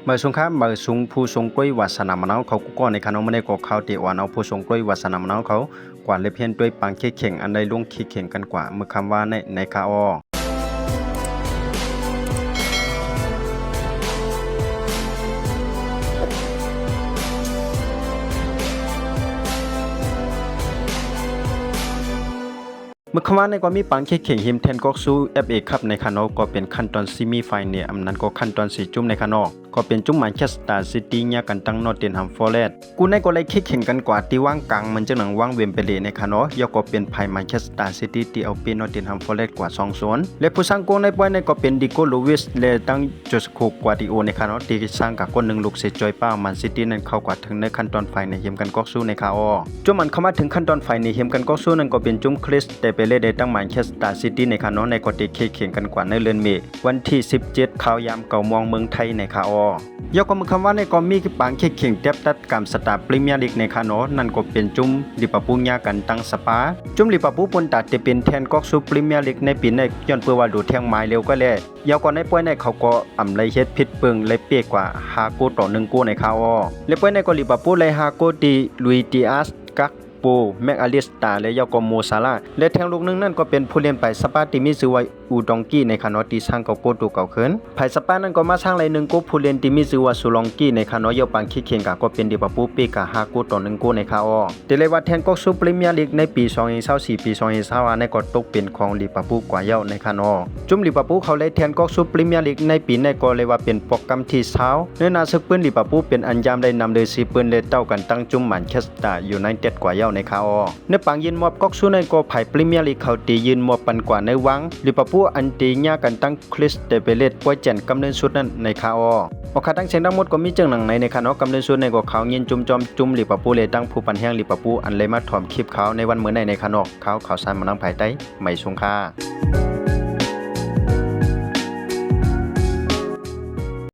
เมื่อสงครามเมื่อสุงผู้ทรงกล้วยวาสนามะนาวเขาก็ในขนมในก็เขาเตวานเอาผู้ทรงกล้วยวาสนามะนาวเขากว่าเล็บเพียนด้วยปังเข่งอันใดลุงขี้เข่งกันกว่าเมื่อคำว่าในคาอเมื่อคำว่าในก็มีปังเข่งหิมเทนก็สู้ FA คัพในคานอก็เป็นขั้นตอนซิมิไฟเนียอำนั้นก็ขั้นตอน4จุ่มในคานอก็เป็นจุ่มแมนเชสเตอร์ซิตี้เนี่ยกันตั้งนอตเทนแฮมฟอร์เรสต์กูในก็เลยเข่งกันกว่าที่ว่างกลางมันจะหนังว่างเวมเปเล่ในคานอยก็เป็นไพ่แมนเชสเตอร์ซิตี้ที่เอาเป็นนอตเทนแฮมฟอร์เรสต์กว่า2-0และผู้สร้างโกในป่วยในก็เป็นดิโก้ลูวิสและตั้งโจสโคกวาดิโอในคานอที่สร้างกับคน1ลูกเสียจอยป้ามันซิตี้นั้นเข้ากว่าถึงในขั้นตอนไฟในเฮียมกันก็สู้ในคาอจุ่มมันเข้ามาถึงขั้นตอนไฟในเฮียมกันก็สู้นั้นก็เป็นจุ่มคริสเตเปเล่ได้ตั้งแมนเชสเตอร์ซิตี้ในคานอในก็ตีเข่งกันกว่าในเดือนเมษวันที่17ข่าวยามเก่ามองเมืองไทยในคาอยกมือคำว่าในก็มีปางเข่งเต็บตัดกรรมสตาร์พรีเมียร์ลีกในคานอนั่นก็เป็นจุ่มลิเวอร์พูลยากันตั้งสปาจุ่มลิเวอร์พูลปนตัดจะเป็นแทนก๊อกซูพรีเมียร์ลีกในปีในย้อนเพื่อว่าดูเที่ยงไม้เร็วก็แล้วยาวก่อนในป่วยในเขาก็อ่ำเลยเฮ็ดผิดเปิงเลยเปียกว่า5 โกต่อ 1 โกในคาอและป่วยในก็ลิเวอร์พูลเลย5 โกตีลุยดิอาสกักแม็กอลิสตาและยากโมซาลาและแทงลูกนึงนั่นก็เป็นผู้เล่นไปสปาติมิซึวาอูดองกี้ในคานอตีสร้างเก่าโกตูเก่าเขินไผสปานั่นก็มาสร้างเลย1 โกผู้เล่นติมิซึวาซูลองกี้ในคานอยปังขี้เข่งกะก็เป็นลิเวอร์พูลปีกะ5 โกต่อ 1 โกในคาอแต่เลยว่าแทนก็ซูพรีเมียร์ลีกในปี2024ปี2025ในก็ตกเป็นของลิเวอร์พูลกว่าเย้าในคานอจุ่มลิเวอร์พูลเขาเลยแทนก็ซูพรีเมียร์ลีกในปีในก็เลยว่าเป็นโปรแกรมที่20เนื้อนาซึกปืนลิเวอร์พูลเป็นอันยามได้นำโดย4ปืนเลเต้ากันตั้งจุ่มแมนเชสเตอร์ยูไนเต็ดกว่าเย้าในคาอในปังยืนมอบก๊อกซูในก็ไผ่พรีเมียร์ลีกเขาตียืนมอบปันกว่าในวังลิเวอร์พูลอันตีญากันตั้งคริสเตเปเลตป่วยแจนกำเนิดสุดนั้นในคาออคาตั้งเสียงทั้งหมดก็มีเจิงหนังในคานอกำเนิดสุดในก็เขาเงินจุ่มจอมจุ่มลิเวอร์พูลเลยตั้งผู้ปันแห้งลิเวอร์พูลอันเลยมาถ่อมคลิปเขาในวันเมื่อในคานอกเขาสารมานั่งภายใต้ไม่สงค่า